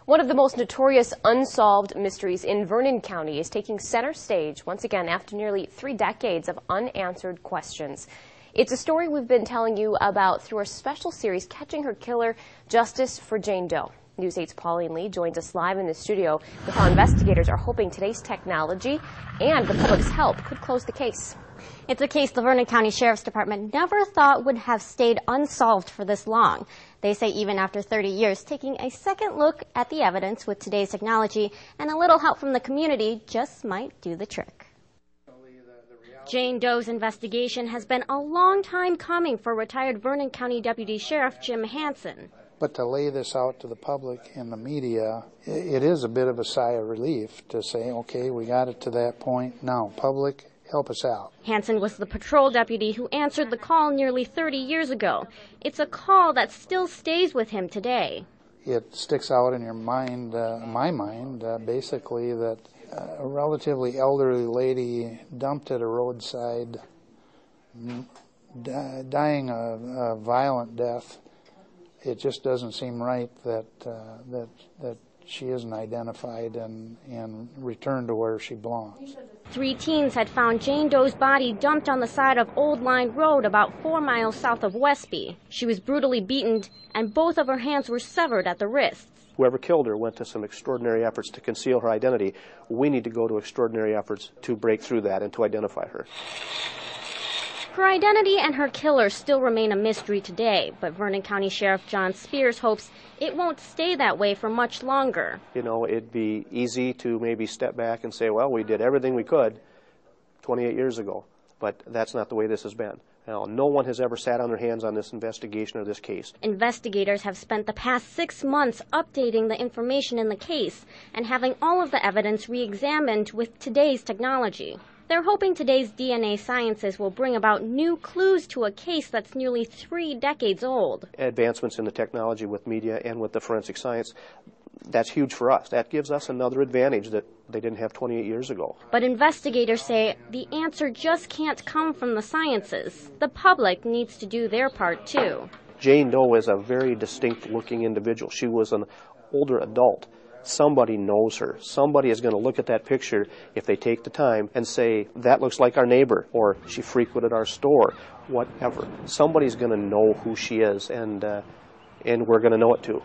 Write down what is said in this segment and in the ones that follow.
One of the most notorious unsolved mysteries in Vernon County is taking center stage once again after nearly 3 decades of unanswered questions. It's a story we've been telling you about through our special series, Catching Her Killer, Justice for Jane Doe. News 8's Pauline Lee joins us live in the studio with how investigators are hoping today's technology and the public's help could close the case. It's a case the Vernon County Sheriff's Department never thought would have stayed unsolved for this long. They say even after 30 years, taking a second look at the evidence with today's technology and a little help from the community just might do the trick. Jane Doe's investigation has been a long time coming for retired Vernon County Deputy Sheriff Jim Hansen. But to lay this out to the public and the media, it is a bit of a sigh of relief to say, okay, we got it to that point. Now, public, help us out. Hansen was the patrol deputy who answered the call nearly 30 years ago. It's a call that still stays with him today. It sticks out in your mind, my mind, basically that a relatively elderly lady dumped at a roadside, dying a violent death. It just doesn't seem right that she isn't identified and returned to where she belongs. 3 teens had found Jane Doe's body dumped on the side of Old Line Road about 4 miles south of Westby. She was brutally beaten and both of her hands were severed at the wrists. Whoever killed her went to some extraordinary efforts to conceal her identity. We need to go to extraordinary efforts to break through that and to identify her. Her identity and her killer still remain a mystery today, but Vernon County Sheriff John Spears hopes it won't stay that way for much longer. You know, it'd be easy to maybe step back and say, well, we did everything we could 28 years ago, but that's not the way this has been. Now, no one has ever sat on their hands on this investigation or this case. Investigators have spent the past 6 months updating the information in the case and having all of the evidence re-examined with today's technology. They're hoping today's DNA sciences will bring about new clues to a case that's nearly 3 decades old. Advancements in the technology with media and with the forensic science, that's huge for us. That gives us another advantage that they didn't have 28 years ago. But investigators say the answer just can't come from the sciences. The public needs to do their part too. Jane Doe is a very distinct-looking individual. She was an older adult. Somebody knows her. Somebody is going to look at that picture if they take the time and say, that looks like our neighbor, or she frequented our store, whatever. Somebody's going to know who she is, and we're going to know it too.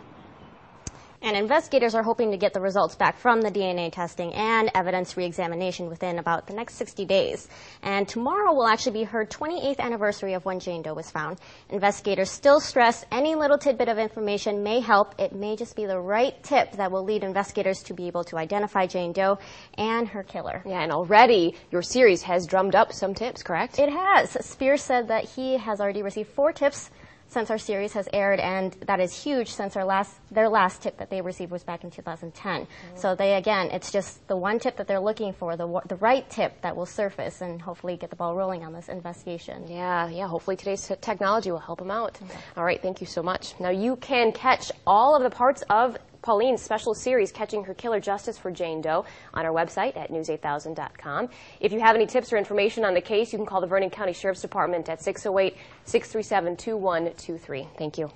And investigators are hoping to get the results back from the DNA testing and evidence re-examination within about the next 60 days. And tomorrow will actually be her 28th anniversary of when Jane Doe was found. Investigators still stress any little tidbit of information may help. It may just be the right tip that will lead investigators to be able to identify Jane Doe and her killer. Yeah, and already your series has drummed up some tips, correct? It has. Spears said that he has already received 4 tips since our series has aired, and that is huge since their last tip that they received was back in 2010. So again, it's just the one tip that they're looking for, the right tip that will surface and hopefully get the ball rolling on this investigation. Yeah, hopefully today's technology will help them out. Okay. All right, thank you so much. Now you can catch all of the parts of Pauline's special series, Catching Her Killer, Justice for Jane Doe, on our website at news8000.com. If you have any tips or information on the case, you can call the Vernon County Sheriff's Department at 608-637-2123. Thank you.